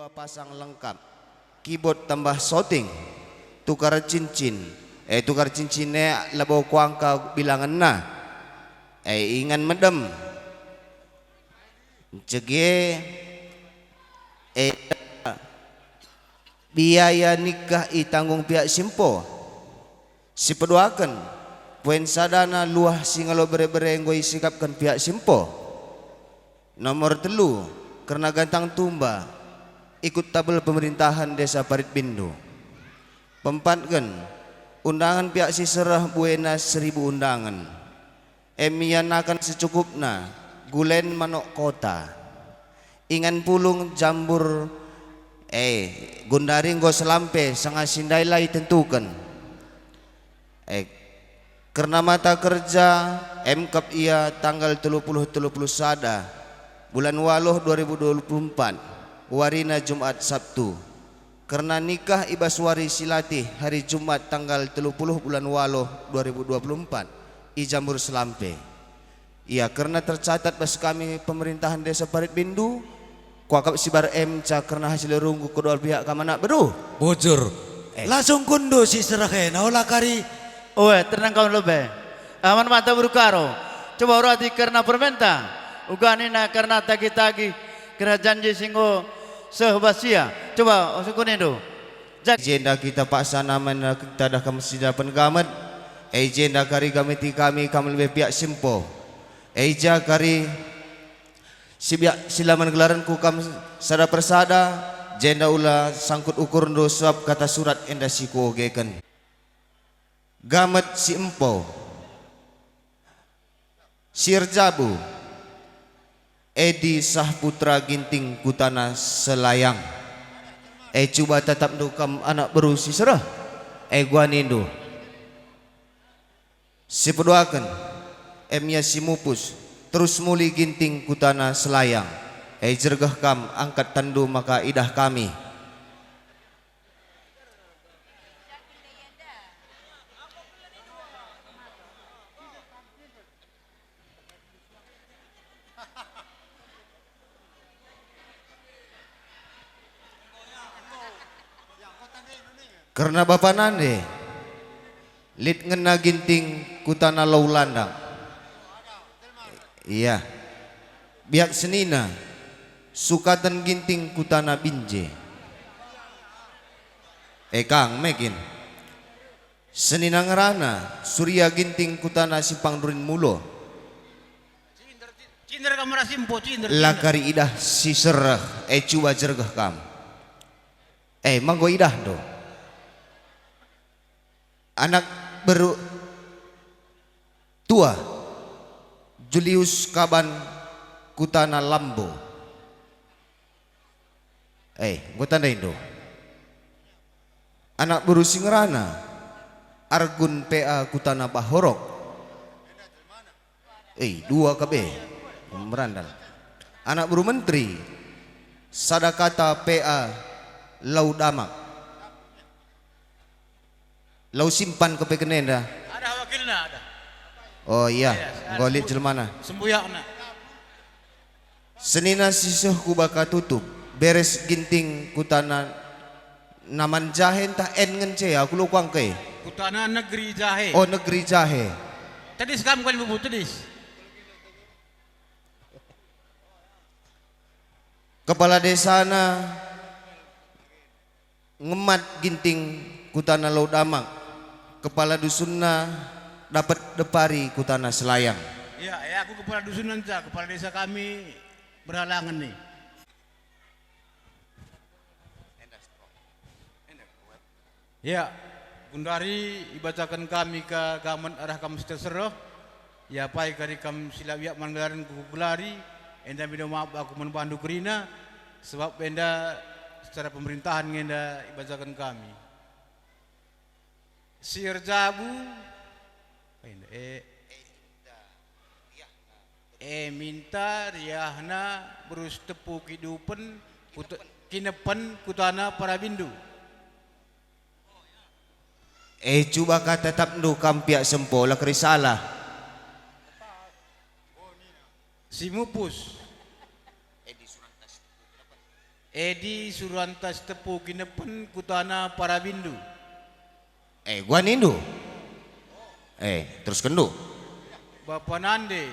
dua pasang lengkap, keyboard tambah shooting, tukar cincin, tukar cincinnya labau kuangka bilangan na, ingan medem, cege, biaya nikah tanggung pihak simpo, si peduakan, poin sadana luah singalo bere-bere ngoi sikapkan pihak simpo, nomor telu, karena gantang tumba, ikut tabel pemerintahan desa Parit Bindu. Pempatkan undangan pihak si serah buena 1000 undangan. Emianakan secukupna gulen manok kota. Ingan pulung jambur gundari nggo selampe sanga sindailai tentukan. Karena mata kerja MKP ia tanggal 30 sada bulan Waloh 2024 warina Jumat Sabtu. Karena nikah ibaswari silati hari Jumat tanggal 30 bulan Waloh 2024 ijambur selampe. Iya, karena tercatat bas kami pemerintahan desa Parit Bindu kuakap sibar emca karena hasil runggu kedua pihak kamana beru bujur langsung kundu si serahena olah kari. Tenang kau lebih aman mata berukaro coba urati karena permenta uganina karena tagi-tagi kira janji singgo sebasia coba osukun itu agenda kita paksana mana kita dah kami sidapan gamet agenda kari kamiti kami lebih pihak simpo eja kari silaman gelaran ku kam sada persada jenda ula sangkut ukur ndo suap kata surat enda siku ogeken gamet si empo Sirjabu Edi Sahputra Ginting Kutana Selayang coba tetap dukam anak berusi serah gua nindu si peduakan emnya si mupus terus muli Ginting Kutana Selayang jergah kam angkat tandu maka idah kami karena bapak nande lit ngena Ginting Kutana Laulandang iya biak senina sukatan Ginting Kutana Binje kang mekin senina ngerana Surya Ginting Kutana Simpang Durin Mulo cinder kamera simpo cinder lakari idah si serah cuba jergah kam manggo idah do anak baru tua Julius Kaban Kutana Lambo gue tandain do anak baru Singerana Argun PA Kutana Bahorok dua KB merandal anak baru menteri Sadakata PA Laudamak Lau simpan ke pekenenda. ada wakilnya ada oh iya golit jelmana sembuyakna senina sisuh ku baka tutup beres Ginting Kutana naman jahe entah ngence aku lukuang ke Kutana negeri jahe negeri jahe tadi sekarang bukan ibu tadis kepala desana ngemat Ginting Kutana Laudamak kepala dusunna dapat depari Kutana Selayang ya aku kepala dusun nanti kepala desa kami berhalangan nih ya Gundari ibacakan kami ke gaman arah kamu seterserah ya pai kari kam silawiak manggelaran kukulari enda minta maaf aku menbantu kerina sebab enda secara pemerintahan enda ibacakan kami Sirjabu minta riahna berus tepu kidupen kinepen Kutana para Bindu coba kata tetap ndu kampiak sempo lah kerisalah si mupus Edi Suranta Stepu Kinepen Kutana Parabindu. Gua nindu. Terus kendu. Bapak Nande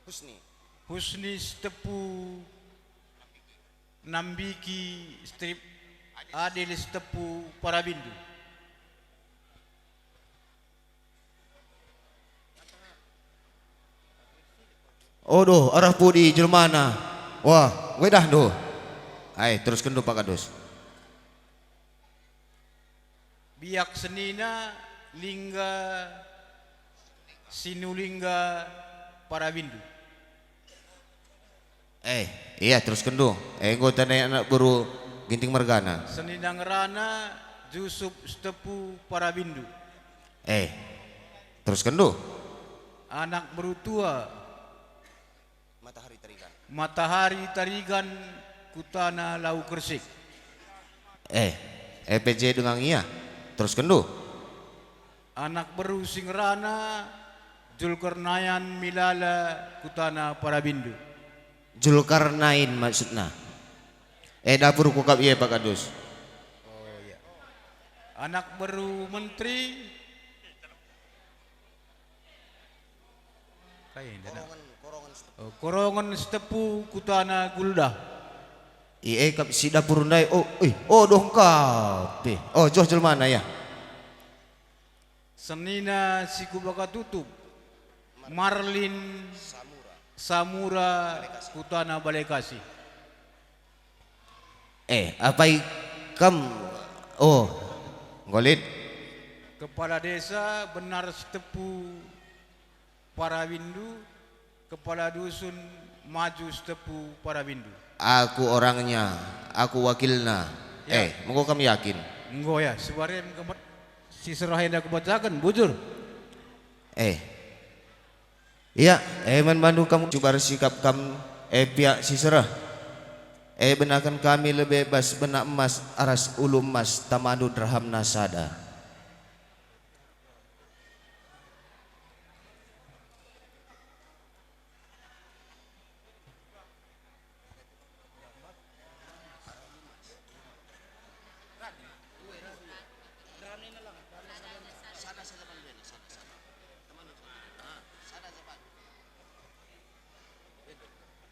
Husni. Husni Stepu Nambiki Strip Adil Stepu Parabindu. Doh, arah pudi jelmana. Wah, wedah doh. Terus kendu Pak Kadus. Biak Senina Lingga Sinulingga Parabindu. Iya terus kendu. Gua tanya anak buru Ginting Mergana. Senina Ngerana Jusuf Stepu Parabindu. Terus kendu. Anak berutua Matahari Tarigan. Matahari Tarigan Kutana Lau Kersik. EPJ dengan iya. Terus kendu. Anak baru Singrana Julkarnayan Milala Kutana Parabindu. Julkarnain maksudnya. Dapur kukap iya Pak Kadus. Anak baru menteri Korongan Stepu Kutana Gulda. Kap si dapur undai. Dong kap. Joh jelmana ya. Senina Sikubaka Tutup Marlin Samura Kutana Balekasi. Apa kam? Golit. Kepala Desa Benar Stepu Parabindu. Kepala Dusun Maju Stepu Parabindu. Aku orangnya, aku wakilna. Monggo kami yakin. Enggo ya, sebarem kemet si serahenda kebacakan bujur. Iya, man bandu kamu coba sikap kamu pihak si serah. Benakan kami lebih bebas benak emas aras ulum mas tamadu dirham nasada.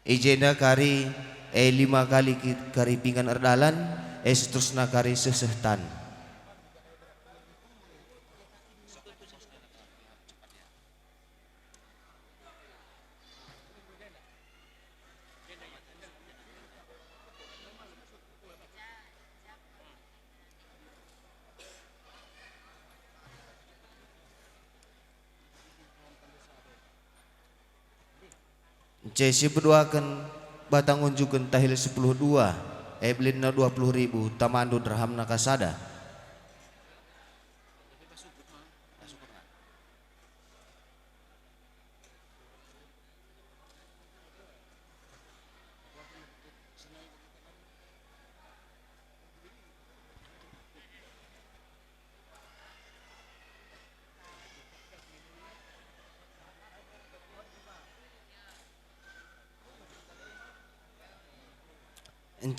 Ijena kari 5 kali kari pinggan erdalan seterusnya kari sesehtan. Cesi berdoakan batang unjukan tahil 10.2 belinya 20.000 tamandu dirham nakasada.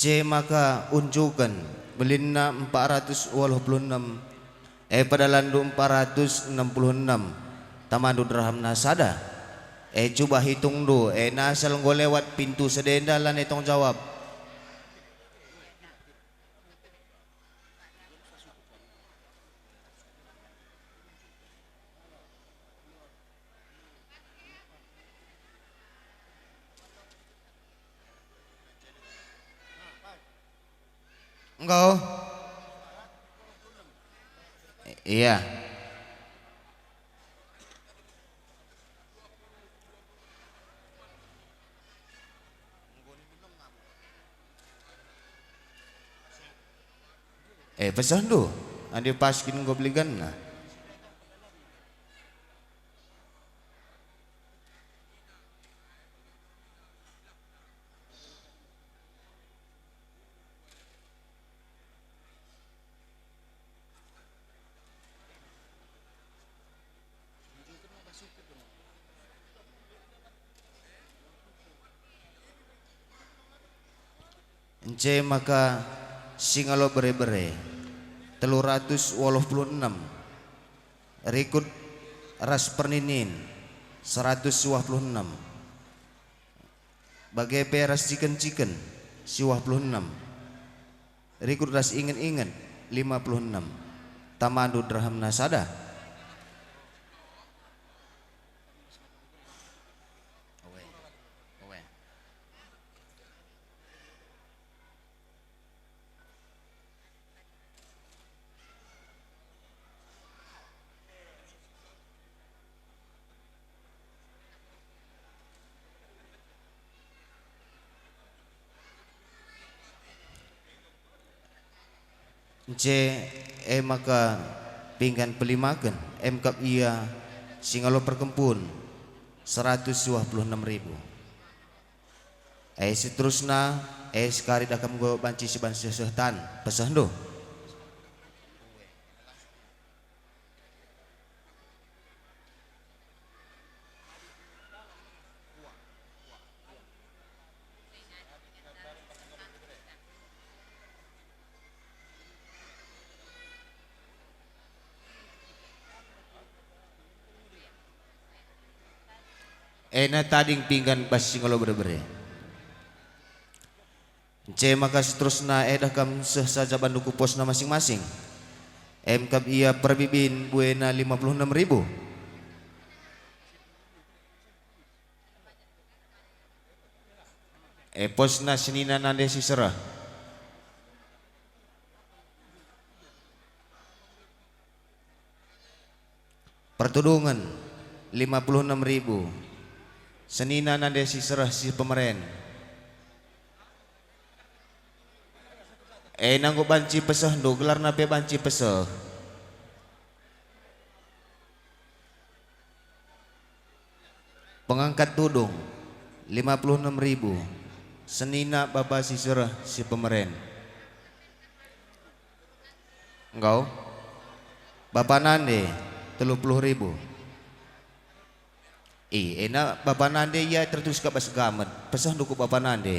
Maka unjukan belina 486 pada landu 466 tamandu dirham nasada. Coba hitung do nasal ngo lewat pintu sedenda lan etong jawab. Engkau? Iya. Pesan do. Andi paskin gue belikan nah. C maka singalo bere-bere 386 rikut ras perninin 126 bagai ras ciken 26 rikut ras ingen 56 tamadu dirham nasada. C maka pinggan pelimakan kap ia singalo perkempun 126.000 seterusnya sekali dakam go banci siban sehtan pesah do. Ena tading pinggan bas singalo bere-bere. C maka seterusnya dah kam saja banduku posna masing-masing. Kap ia perbibin buena 56.000. Posna senina nande siserah. Pertudungan 56.000. Senina nande si serah si pemeren. Nanggo banci pesah do gelar nape banci pesah. Pengangkat tudung 56.000. Senina baba si serah si pemeren. Engkau Bapak nande 30.000. Enak Bapak nande ya tertulis ke bahasa gamet pesah duku Bapak nande.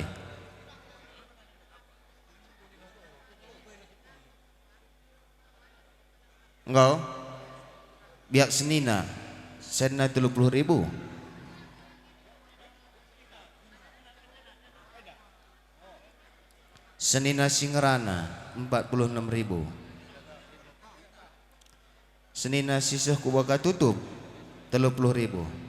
Engkau biak senina senina 30.000. Senina singerana 46.000. Senina sisah kubaka tutup 30.000.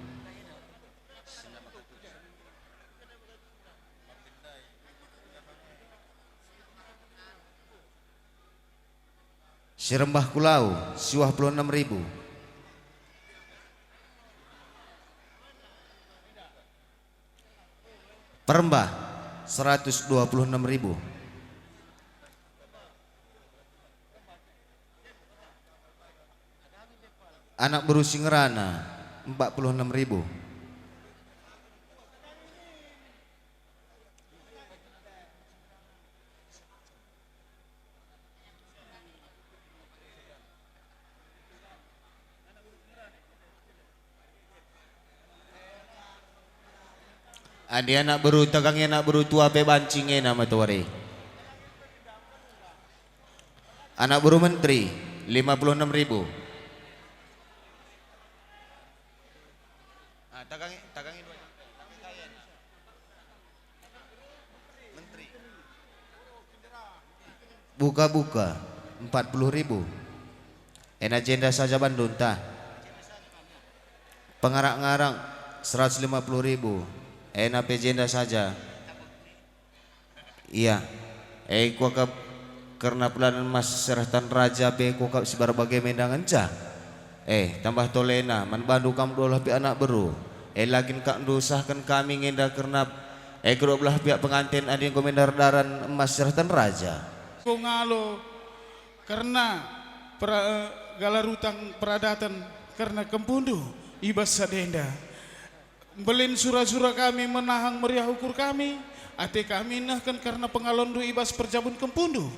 Sirembah kulau 26.000. Perembah 126.000. Anak beru singerana 46.000. Adi anak beru tegangnya anak beru tua pe bancingnya nama tuare. Anak beru menteri 56.000. Tagangin menteri. Buka-buka 40.000. Agenda saja Bandung tah. Pengarang-ngarang 150.000. Agenda saja. Iya. Kuakap karena pelanan mas serahtan raja pe kuakap si berbagai mendangan cah. Tambah tolena man bandu kam dolah pi anak beru. Lagin kak dusahkan kami ngenda karena kedua belah pihak pengantin ada yang komendar daran emas serahtan raja. Ko ngalo karena galarutang peradatan karena kempundu ibas sadenda. Belin surah-surah kami menahang meriah ukur kami. Ate kami nahkan karena pengalondu ibas perjabun kempundu.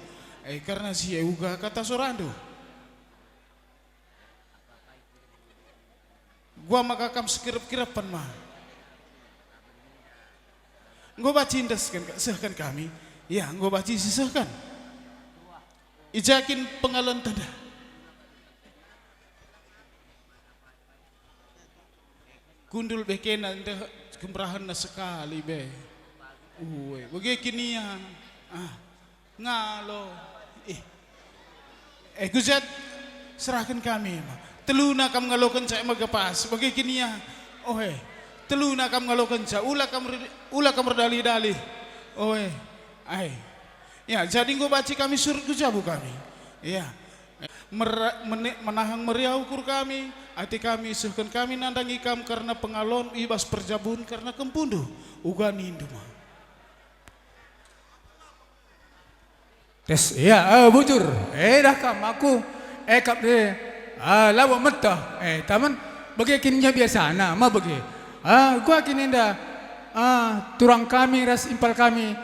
Karena si euga kata sorando. Gua maka kam sekirap-kirapan mah. Gua bacindas kan sehkan kami. Ya, nggo baci sisahkan. Ijakin pengalon tanda. Kundul bekena nda kemerahan na sekali be. Bagi kini ya. Ngalo. Guzat serahkan kami. Teluna kam ngalokan saya magapas. Bagi kini ya. Teluna kam ngalokan saya. Ula kam berdali-dali. Ya, jadi nggo baci kami surut kujabu kami. Ya. Menahang meriah ukur kami, hati kami suhkan kami nandangi kam karena pengalon ibas perjabun karena kempundu uga nindu mah. Tes iya bujur. Dah kam aku kap de lawa mentah. Taman bagi kininya biasa na ma bagi. Gua kini nda turang kami ras impal kami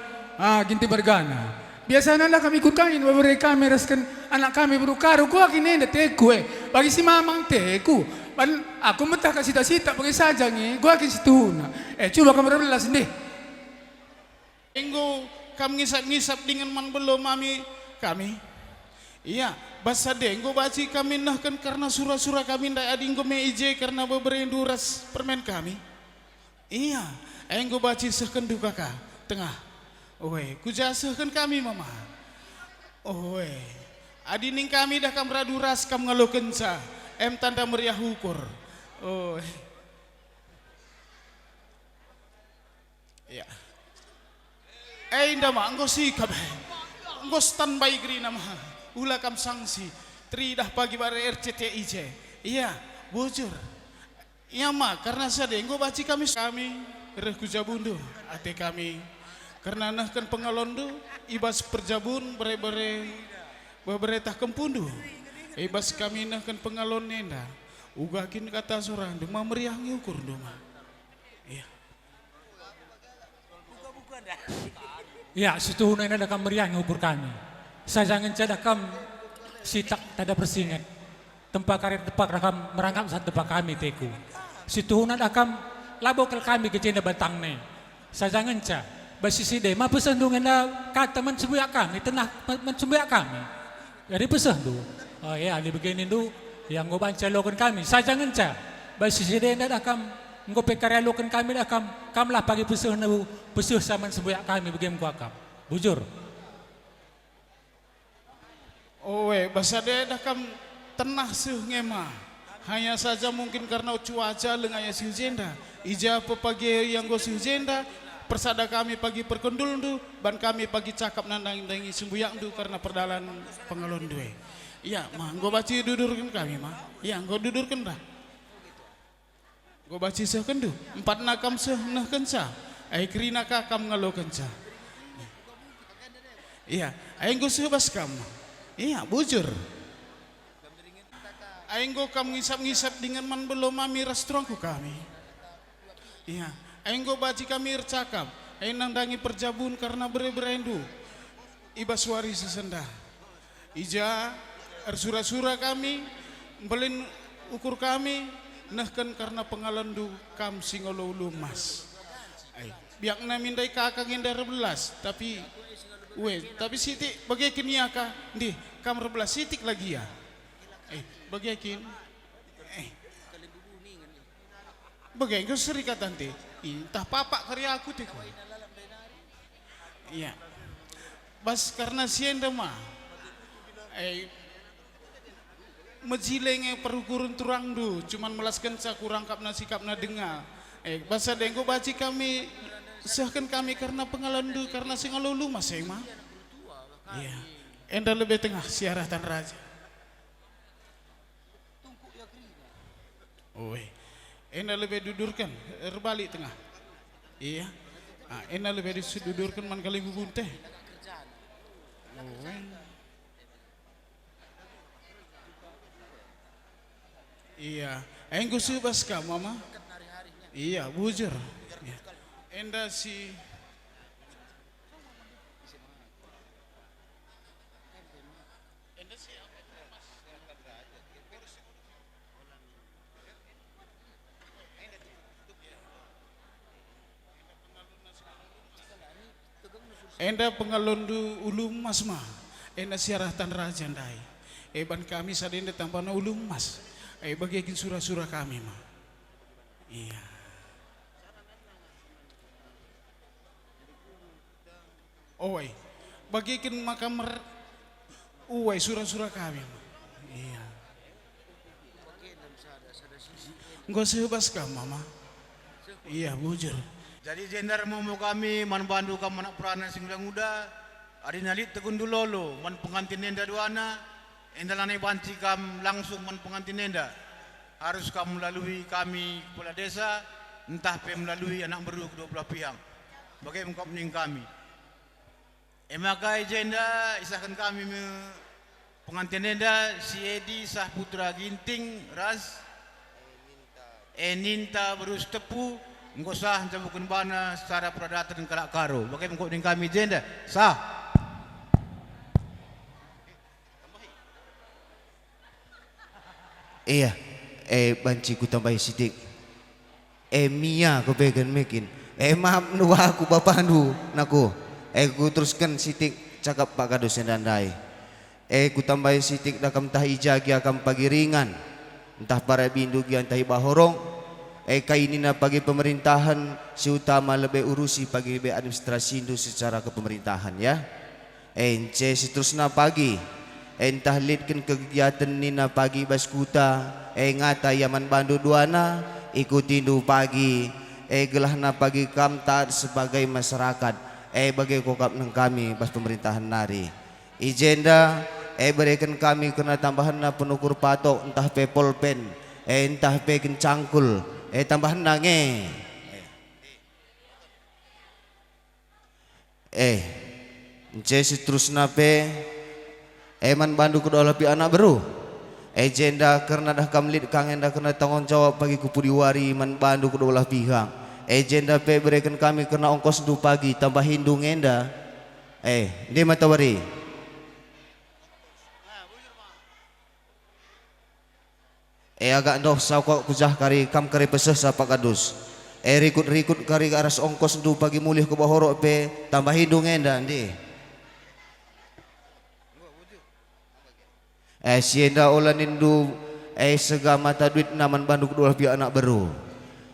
ginti bergana. Biasanya lah kami ikut kain, beberapa kami raskan anak kami berukaru. Gua kini nda teku bagi si mamang teku. Aku mentah kasih sita bagi saja nih. Gua kini situ na. Coba kamu belas deh. Enggo kami ngisap-ngisap dengan man belum kami. Iya, basa denggo baci kami nahkan karena surah-surah kami ndak adinggo meije karena beberapa ras permen kami. Iya, enggo baci sehkan duka tengah. Kujasahkan kami mama. Adining kami dah kam raduras kam ngaloken sa. Tanda meriah ukur. Ya. Indah mah engko sikap. Engko standby geri nama. Ula kam sanksi. Tri dah pagi bare RCTIJ. Iya, bujur. Iya mah karena sade engko baci kami reh kujabundu ate kami. Karena nahkan pengalondu ibas perjabun bere tah kempundu. Ibas kami nahkan pengalon nenda. Ugakin kata surang duma meriah ngukur duma. Iya. Ya, situ hunana ada kam meriah ngukur kami. Saya jangan cada kam sitak tada persingat. Tempat karir tepak rakam merangkap saat tempat kami teku. Situ hunana kam labokal kami ke cenda batang ne. Saya jangan ca. Basi side ma pesan du ngana kata man sembuyak kami tenah man sembuyak kami. Jadi pesan du. Ya ali begini du yang go banca lokan kami. Saya jangan ca. Basi side nda kam nggo pe karya lokan kami dah kam lah pagi pesan du pesuh saman sembuyak kami begem ku akam. Bujur. Basa de dah kam tenah seuh ngema. Hanya saja mungkin karena cuaca lengaya siu jenda. Ija pepagi yang go siu jenda. Persada kami pagi perkendul du, ban kami pagi cakap nandang-nandangi sembuyak du karena perdalan pengalon duwe. Iya, mah nggo baci dudurkan kami mah. Iya, nggo dudurkan dah. Nggo baci sehkan du. 4 nakam seh nahkan sa. Krina ka kam ngalokan sa. Iya, nggo sebas kam. Iya, bujur. Nggo kam ngisap-ngisap dengan man belum mami restoranku kami. Iya. Enggo baci kami cakap, nandangi perjabun karena berendu. Iba suari sesenda. Ija ersura-sura kami, belin ukur kami, nahkan karena pengalandu kam singolo lumas. Biak na mindai kakak ngindar belas, tapi sitik bagaikin ya ka, di kam rebelas sitik lagi ya. Bagaikin, bagaikin serikat nanti. Entah papak karya aku tiku. Iya. Bas karena sienda mah. Mejilenge perukurun turang du, cuman melaskan sa kurang kapna sikapna dengar. Basa dengko baci kami sahkan kami karena pengalandu karena singalulu mas mah. Iya. Enda lebih tengah siaratan raja. Ena lebih dudurkan, berbalik tengah. Iya. Ena lebih dudurkan man kali bubun teh. Iya. Engko subas ka mama. Iya, bujur. Enda si enda pengalondu ulum mas ma, enda siaratan raja ndai. Ban kami sadenda tampana ulum mas. Bagiakin surah-surah kami ma. Iya. Oi, bagiakin makam uai surah-surah kami ma. Iya. Enggak sebas kah mama? Iya bujur. Jadi jendar mau kami man bandu kam anak peranan sing muda ari nalit tegundu lolo man pengantin nenda duana endalanai banci kam langsung man pengantin nenda harus kamu melalui kami kepala desa entah pe melalui anak beru kedua belah pihak bagai mengkap ning kami maka jenda isahkan kami pengantin nenda si Edi sah putra ginting ras ninta berus tepu engkau sah bukan bana secara pradata dan kalak karo. Bagaimana engkau dengan kami jenda sah. Iya, banci ku tambahi sidik. Mia ku pegan mekin. Maaf nu aku bapak nu naku. Ku teruskan sidik cakap Pak Kadus Sendandai. Ku tambahi sidik dakam tahi jagi akam pagi ringan. Entah para bindu gian tahi bahorong. Kainina pagi pemerintahan si utama lebih urusi pagi lebih administrasi itu secara kepemerintahan ya. Ence seterusnya pagi entah lidkan kegiatan nina pagi baskuta ngata yaman bandu duana ikuti du pagi gelahna pagi kamtar sebagai masyarakat bagai kokap neng kami bas pemerintahan nari ijenda berikan kami kena tambahan na penukur patok entah pe polpen entah pe kencangkul tambahan nange seterusnya pe man bandu kedua lebih anak beru jenda karena dah kamlit kangen dah kena tanggung jawab bagi kupudiwari man bandu kedua belah pihak jenda pe berikan kami kena ongkos du pagi tambah hindu ngenda dia matawari agak ndoh kok kujah kari kam kari peseh sapa kadus rikut kari aras ongkos du pagi mulih ke bahorok pe tambah hidung enda ndi sienda olan indu sega mata duit naman bandu kedua pihak anak beru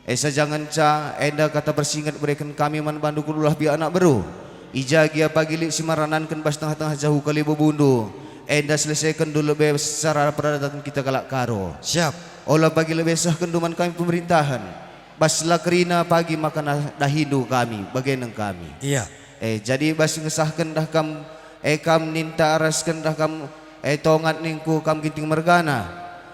sajangan ca enda kata bersingat berikan kami man bandu kedua pihak anak beru ijagia pagi lik simaranankan pas tengah-tengah jauh kali bebundu enda selesaikan dulu lebih secara peradatan kita kalak karo Siap. olah pagi lebih sah kenduman kami pemerintahan baslah kerina pagi makan dah hindu kami bagian kami Iya. jadi bas ngesahkan dah kam kam ninta araskan dah kam tongat ningku kam ginting mergana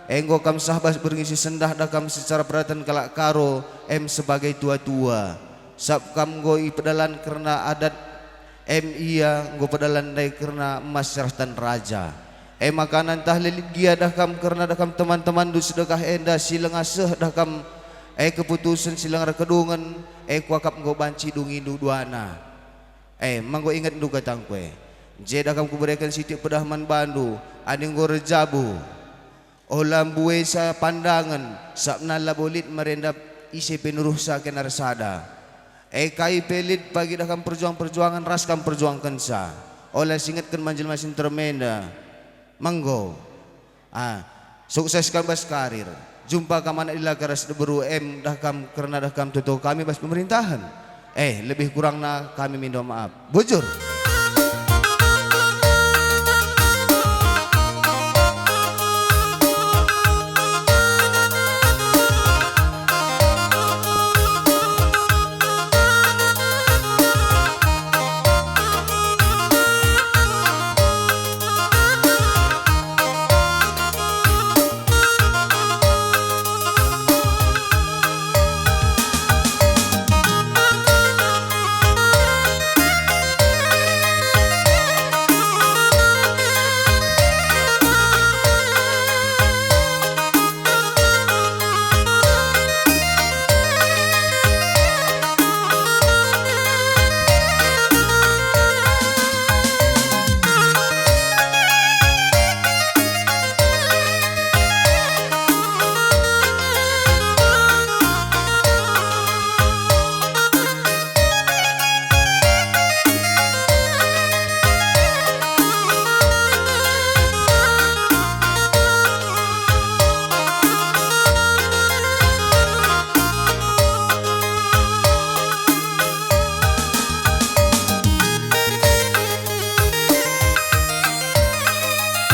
enggo kam sah bas berngisi sendah dah kam secara peradatan kalak karo sebagai tua-tua sab kam goi pedalan karena adat iya nggo pedalan dai karena masyarakat raja makanan tahlil gia dah kam karena dah kam teman-teman du sedekah enda silang aseh dah kam keputusan silang rekedungan kuakap nggo banci dungi du duana manggo ingat du katang kue je dah kam kuberikan sitik pedahman bandu aning nggo rejabu olam buwe sa pandangan sabna labolit merendap isi penuruh sa kenarsada kai pelit bagi dakam perjuangan raskam perjuangkan sa oleh singatkan manjil masin termenda manggo sukseskan bas karir jumpa kamana ila karas beru dakam karena dakam tutu kami bas pemerintahan lebih kurang na kami minta maaf bujur.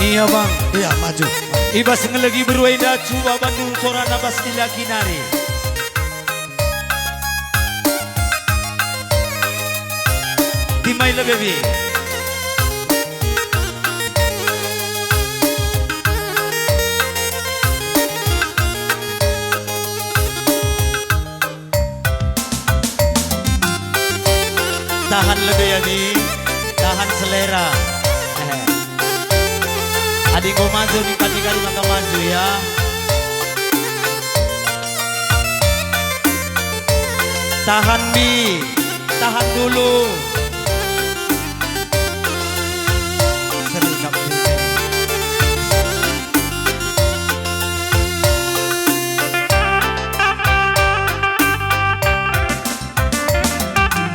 Iya bang, iya maju. Ibas ngelagi berweda cuba Bandung coran abas dilagi nari. Timai le baby. Tahan lebih ya nih, tahan selera. Adik kau maju nih, kali maka maju ya. Tahan bi, tahan dulu. Serikap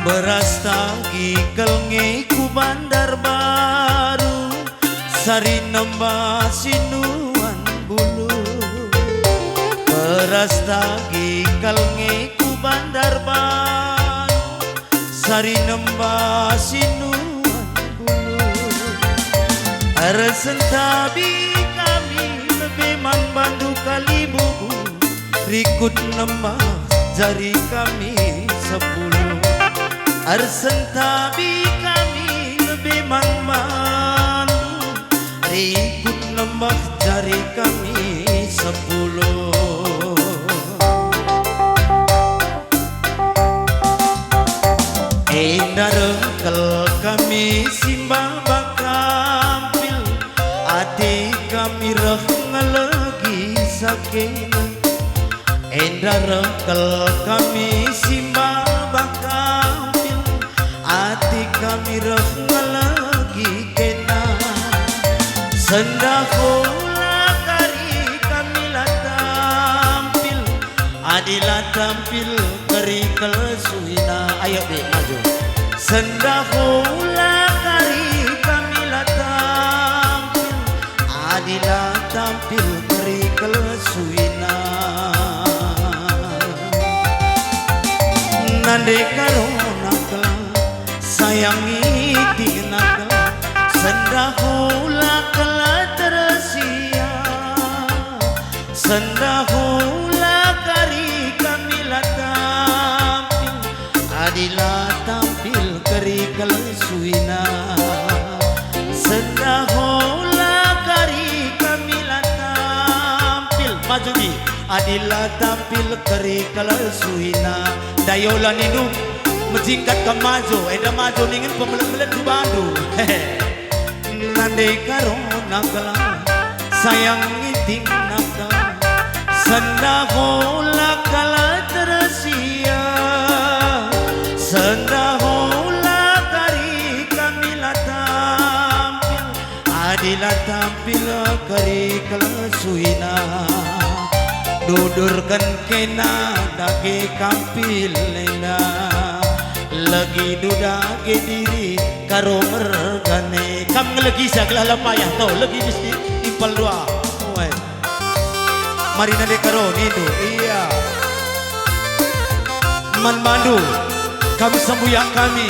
beras tangki kelnge ku bandar baru sari nembah sinuan bulu beras tangki kelnge ku bandar baru sari nembah sinuan bulu aresentabi kami lebih man bandu kalibu rikut nembah jari kami 10 arsentabi kami lebih mangmandu rikut nembah jari kami 10 Indah rengkel kami simbang bakampil adik kami reh ngelegi sakena Indah rengkel kami simbang bakampil ati kami reh ngelagi kena sendakola kari kami lah tampil adilah tampil kari kelsuina ayo deh maju sendakola kari kami lah tampil adilah tampil kari kelsuina nande karona kelang sayangi tinakal sendahula kala tersia sendahula kari kami lah tampil adilah tampil kari kelsuina sendahula kari kami lah tampil maju di adilah tampil kari kelsuina dayola nindung menjingkat ke maju, eda maju ningin pemelet-melet di Bandung. Nande karona kala sayang ngiting nakal, sendahola kala tersia, sendahola kari kami lah tampil, adilah tampil kari kelsuina, dudurkan kena dage kampil lena. Lagi duda ke diri karo mergane kam ngelegi sagala lapayah tau lagi mesti impal dua oe mari nade karo nido iya man mandu kami sembuyak kami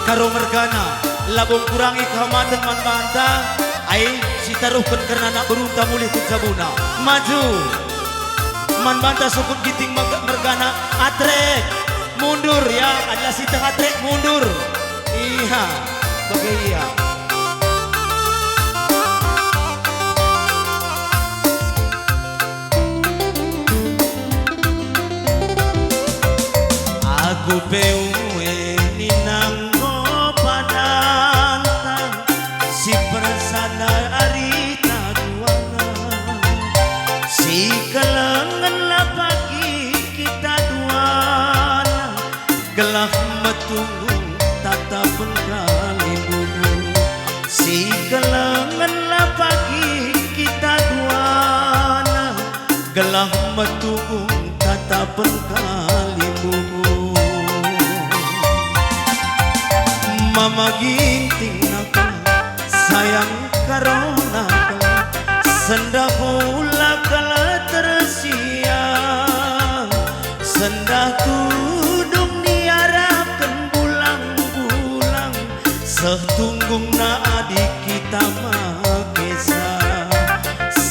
karo mergana labung kurangi kehormatan man banta ai si taruhkan karena nak berunta mulih kun sabuna maju man banta sukun giting mergana atrek mundur ya, adalah si tengah trek mundur. Iya, bagai iya. Aku pewe ninanggo padantang si persana arita duana si kelengan lapagi kita duana gelah metunggu tata pengkali bulu si kelengan lapagi kita duana gelah metunggu tata pengkali bulu mama ginting nakal sayang karona sendah hula kala tersia sendah tudung niarakan bulang-bulang setunggung na adik kita makesa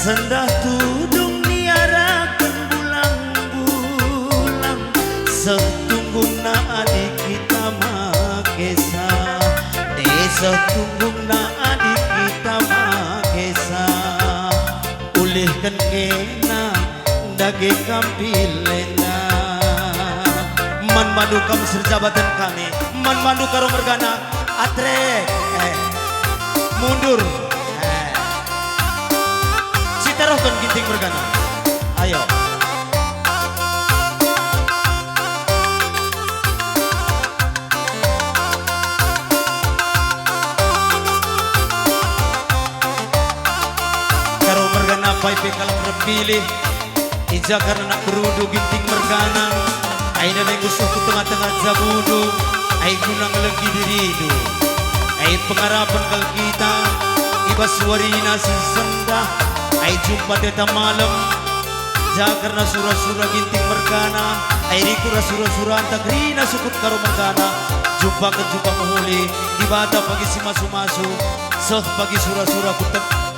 sendah tudung niarakan bulang-bulang setunggung na adik kita makesa setunggung na adik kita makesa ulihkan kena dage kampilena man madu kam serjabatan kami man madu karo mergana atre mundur taruhkan ginting mergana ayo karo mergana pai kalau terpilih ija karena nak berudu ginting mergana aina nengusuh ku tengah-tengah jabudu ai gunang lagi diridu ai pengarapan kal kita iba suarina si sendah ai jumpa deta malam jakarna sura-sura ginting mergana ai rikura sura-sura antagrina sukut karo mergana jumpa menghuli di bata pagi si masu-masu seh pagi sura-sura ku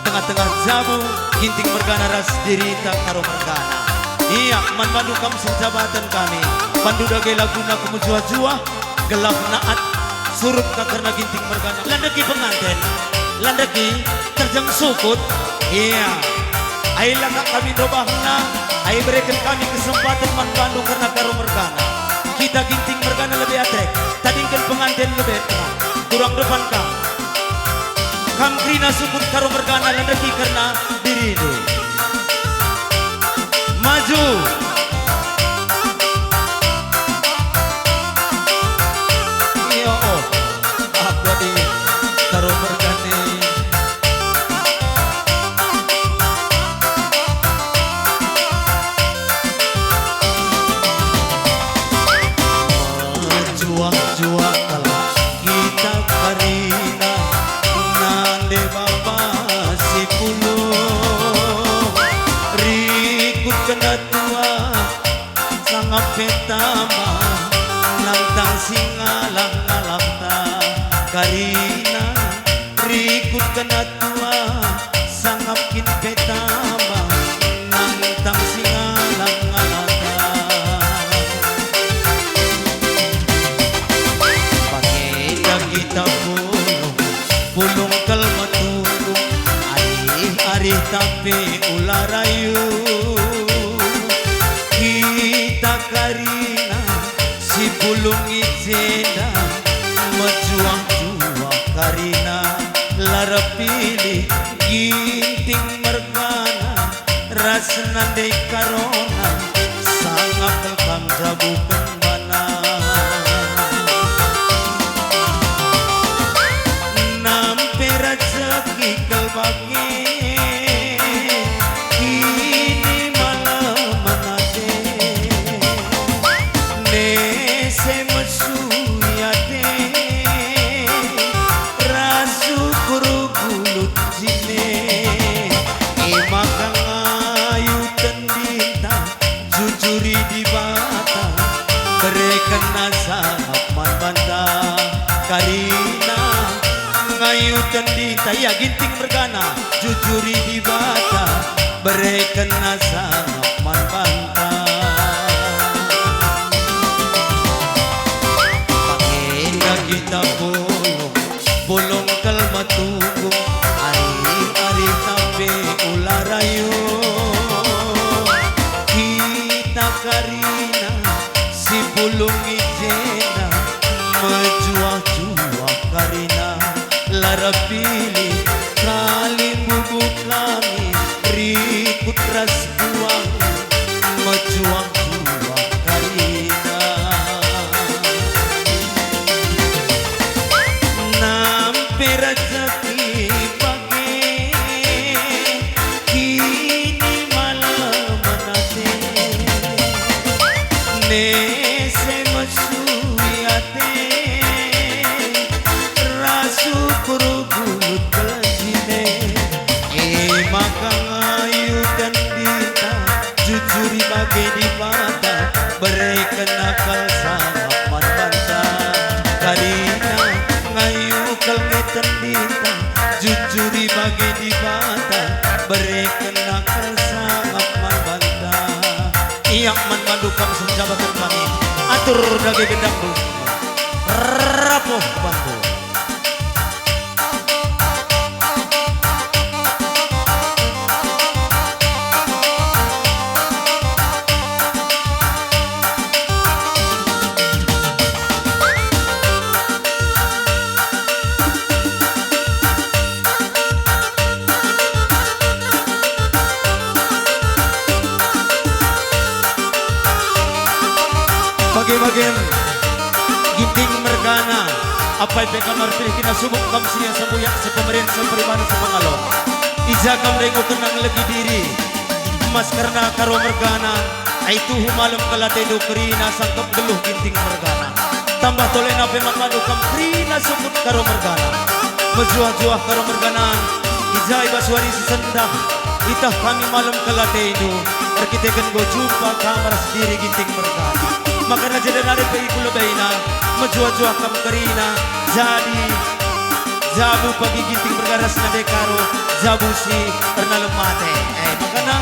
tengah-tengah jamu ginting mergana ras dirita karo mergana iya man mandu kam senjabatan kami pandu dage laguna kumujua-jua gelap naat surut ka karena ginting mergana landaki pengantin landaki terjang sukut iya ai langkah kami dobahna ai berikan kami kesempatan man Bandung karena karo mergana kita ginting mergana lebih atrek tadingkan pengantin lebih terang kurang depan kam krina sukut karo mergana landaki karena diridu maju iya oh aku di karo mergana jua kalah kita karina nande baba si pulu rikut kena tua sangat petama nantang singalang ngalakta karina rikut kena tua sangat kin petama nantang singalang ngalakta kita pulung kalmatu ari tapi ularayu kita karina si pulung ijena majuang-juang karina lara pilih ginting mergana rasna de karona sangat telkam jabukan bana rezeki kelbagi ini malam manate nese mesuyate rasu kuru gulut jine emakang ayu tendita jujuri di bata berikan nasab man banta karina ngayu tendita ya ginting mergana jujuri di bata berikan nasab man banta pakenda kita bolong kalmatugo ari tambe ularayo kita karina si bulung ijena menjual-jual karina lara pilih kali bubuk langit rikut ras buang menjuang-juang karina nampi rezeki pagi kini malam menate nese mesuyate kuru gulut kelajine makang ayu dan dita jujuri bagi di mata berikan akal sangat man banta karina ngayu kal ngeten dita jujuri bagi di mata berikan dage gendang bu rapuh bambu. Bagian ginting mergana apa yang kamar pilih kina subuk kam siya sa buyak sa pamarin sa parimana sa pangalong ija kam rengo kenang lagi diri mas karena karo mergana ay tuhu malam kalatedo kerina sangkap geluh ginting mergana tambah tole na pemanmado kam kerina sukut karo mergana majuah-juah karo mergana ija ibaswari si sendak itah kami malam kalatedo arkiteken go jumpa kamar sendiri ginting mergana maka na jadi nari pe ikulo bayna majuah-juah kam karina jadi jabu pagi ginting bergaras na dekaro jabu si pernah lemate maka na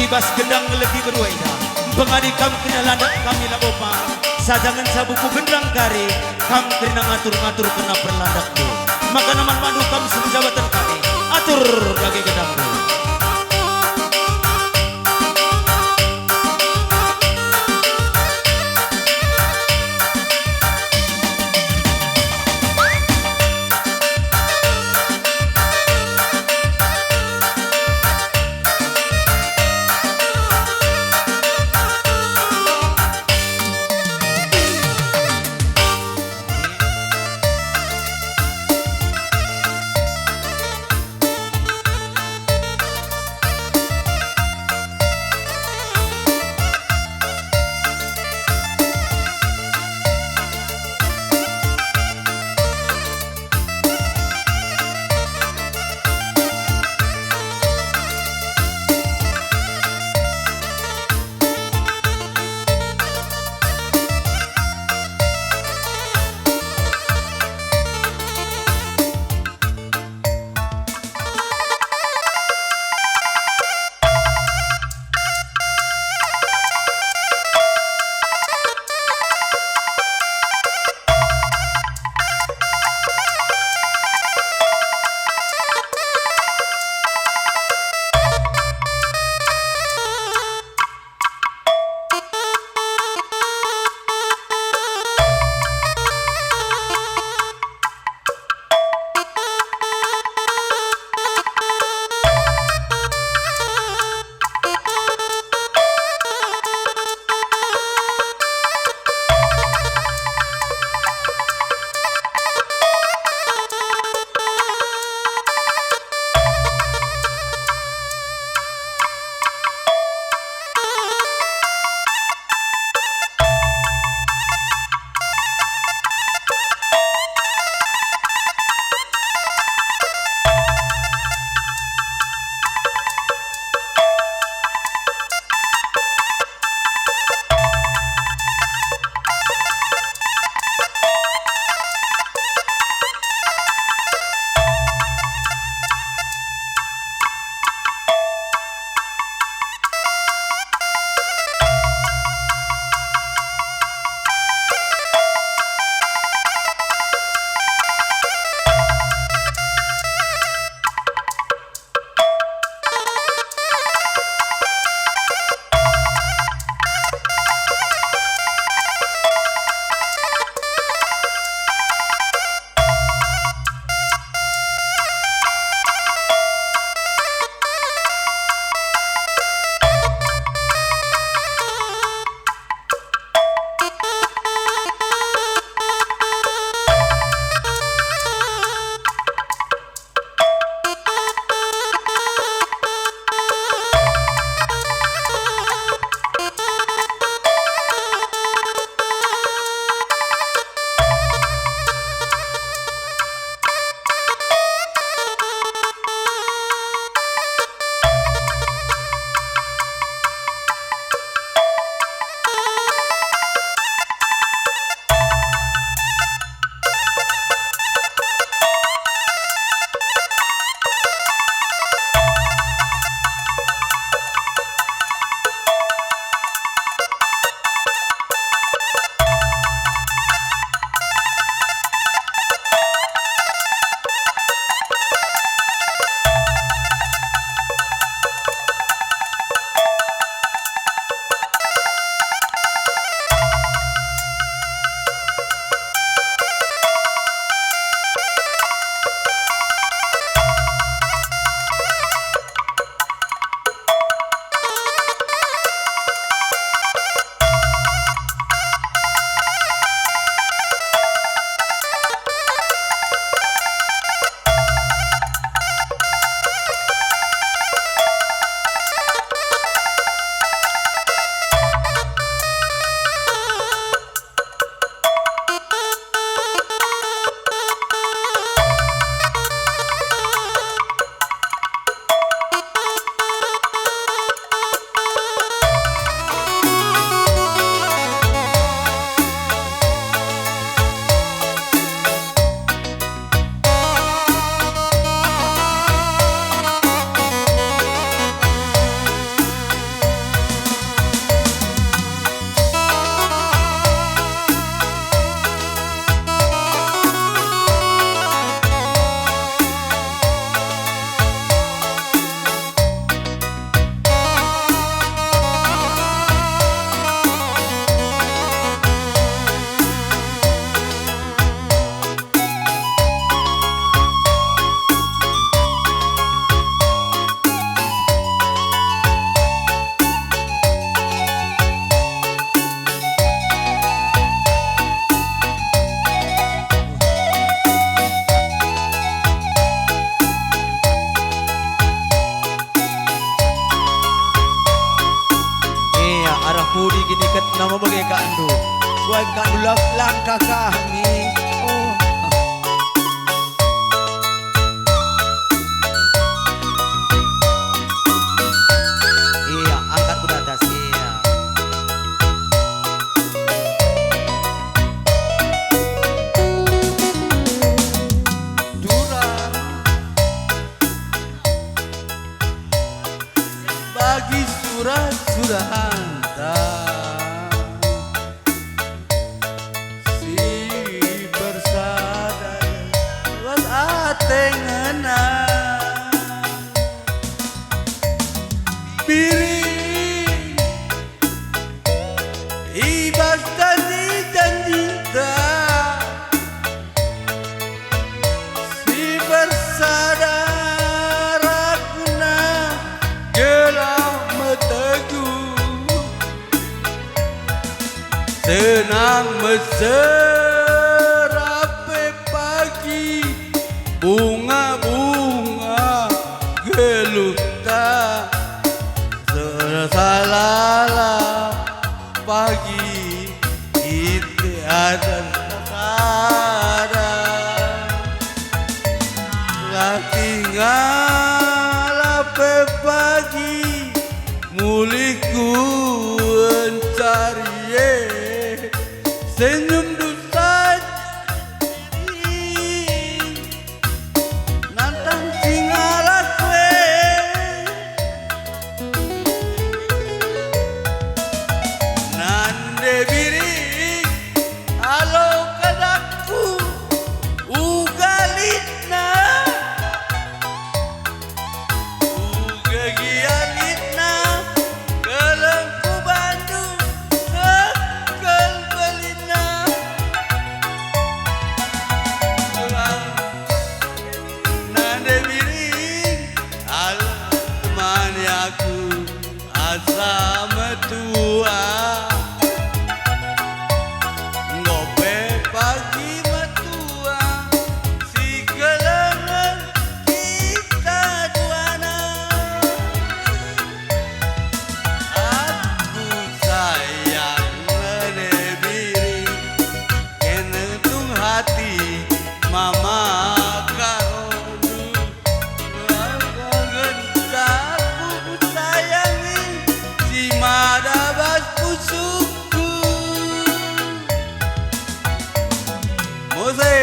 ibas gendang lagi berdua ina pengadi kam kena landak kami labopang sajangan jabu ku gendang kari kam kena ngatur-ngatur kena perlandak tu maka naman madu kam senjabatan kami atur lagi gendang tu. aku diginikan nama bagai kandu. Wah kandu langkah kami. Oh. Iya, angkat ke atas iya. Durang bagi surat-surat si bersadar buat atengena piring ibas tadi janjita si bersadar akuna gelah meteguh senang meserape pagi bunga-bunga geluta salala pagi itu ada ada lah tinggal ape pagi muliku encari senyum dusa nantang singala kue nande biri halo kadaku ugalina ugagialina kelengku Bandung kekel belina nande biri halo temani aku asa metua ngope pagi metua si kelengan kita duana aku sayang menebiri kenetung hati mama karodu aku gentaku sayangi si madabas pusuku Mose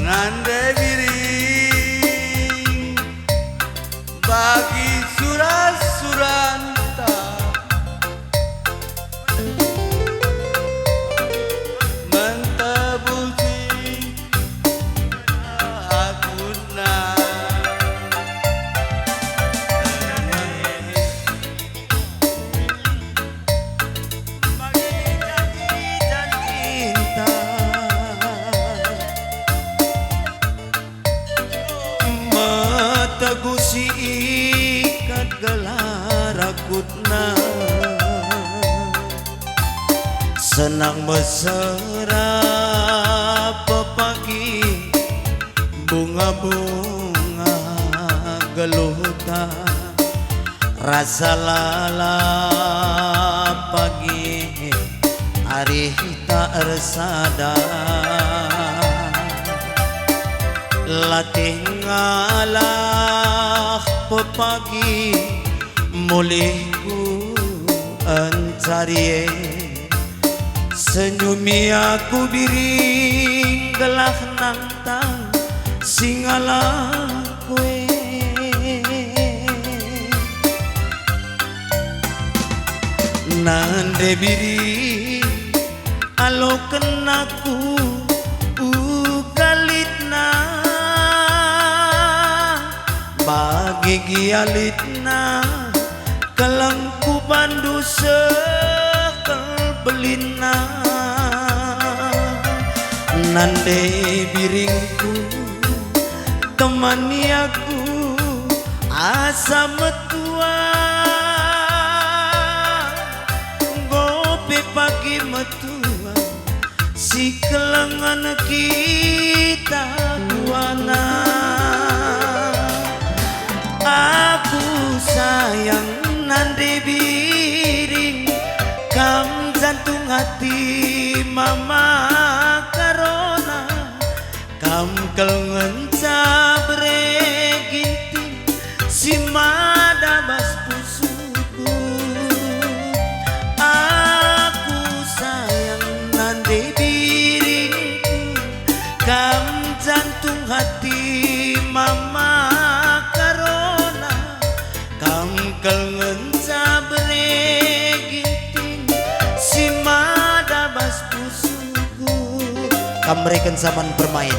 nande biri bagi surat-suranta mentebusi akuna bagi janji dan cinta tegusi ikat gelar akutna senang mesra pepagi bunga-bunga geluta rasa lala pagi hari tak resadar latih ngalah pepagi mulihku encari senyumi aku biring gelah nantang singala kue nande biri Malo kenaku ukalitna bagi gialitna kalangku bandu sekel belina nande biringku temani aku asa metua gope pagi metua si kelengan kita buana aku sayang nande biring kam jantung hati mama karona kam kelengan sabre ginting si madabas pusuku aku sayang nande biringku kam jantung hati mama karona kam kelengan sabre ginting si madabas pusuku kamrekan zaman bermain.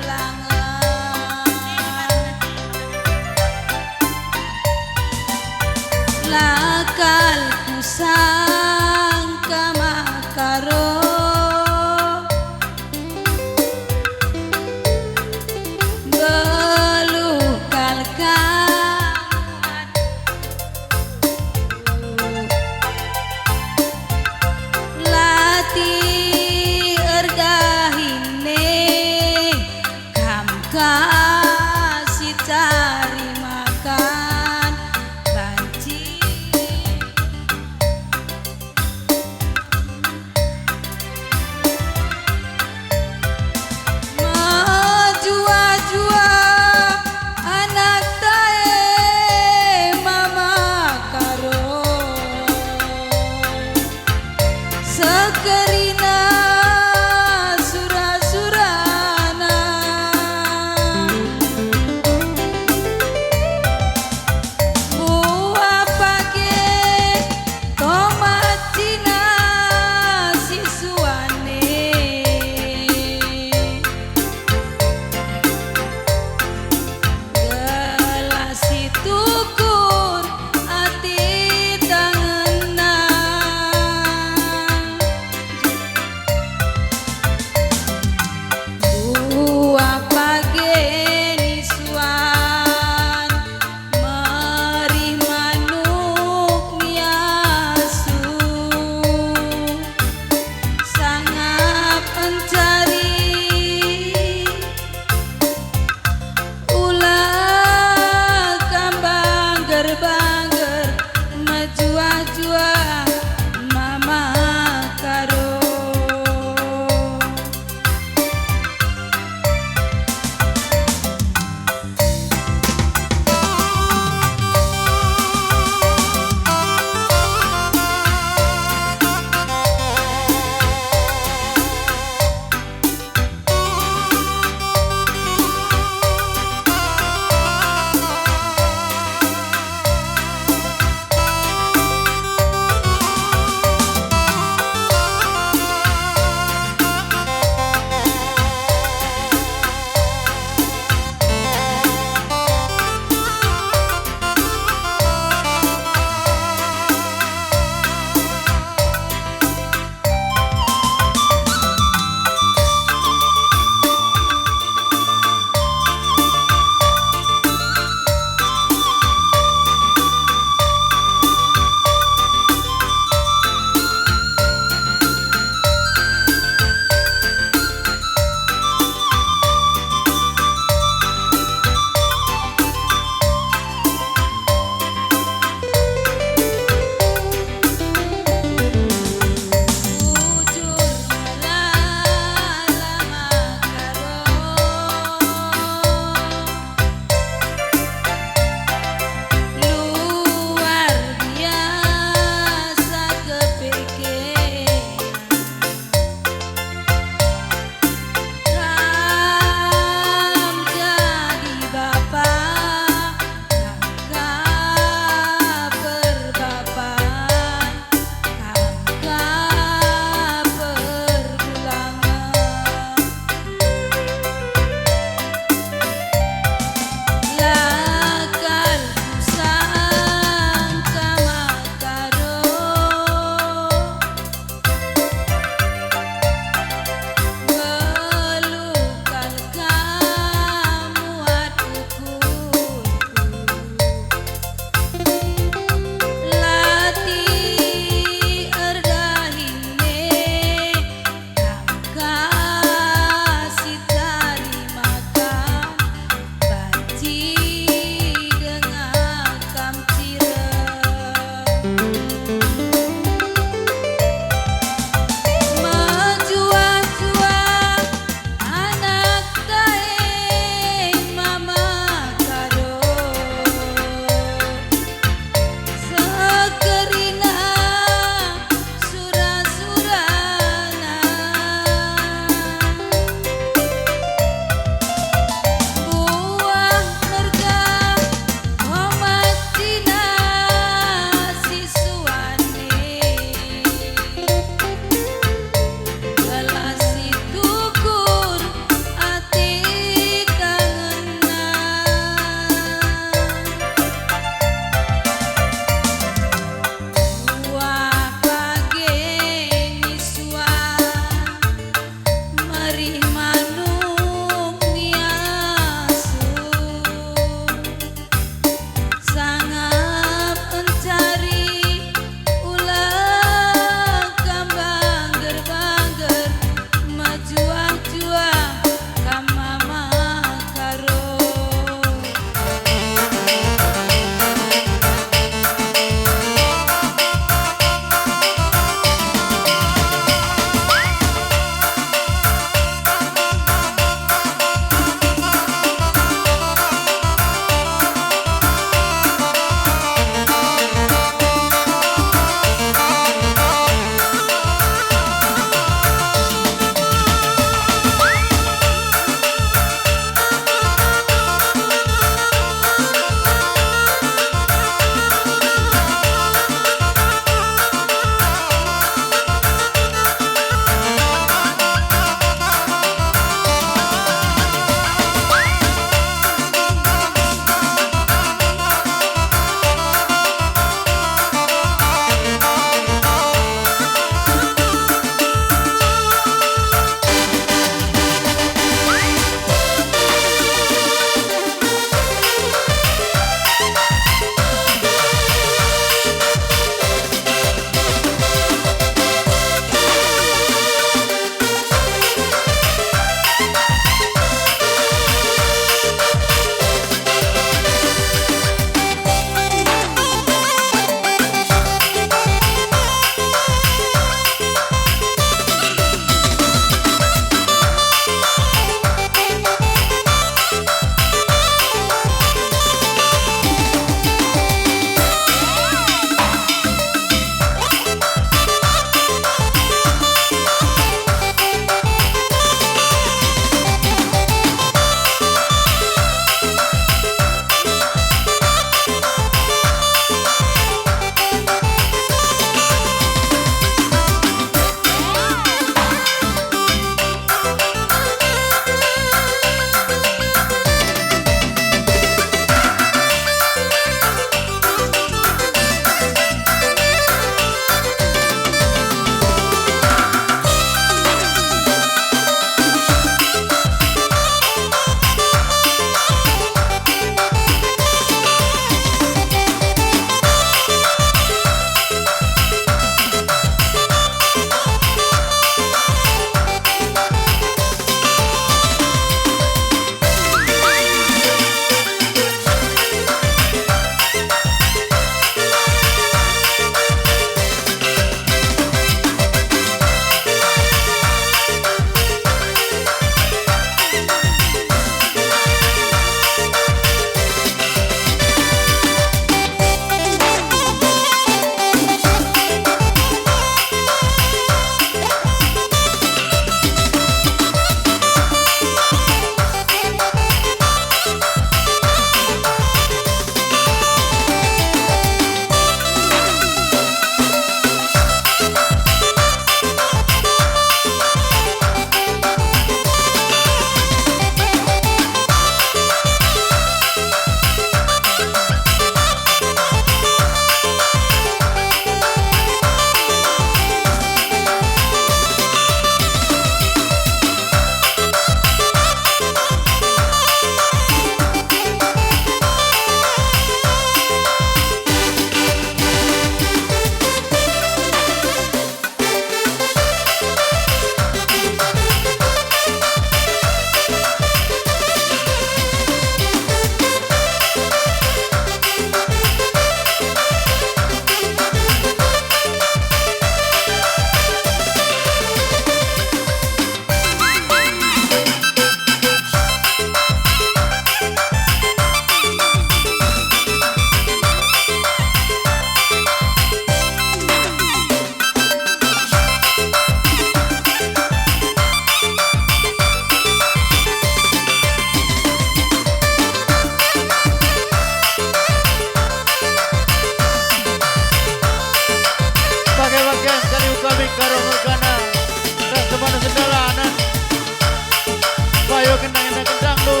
nandang yang kendang lu.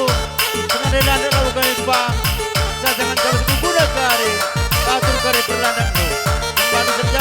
Dengan relanda lalu kami bang. Saya jangan jauh ke budak kari. Atur kari berlandang lu. Kembali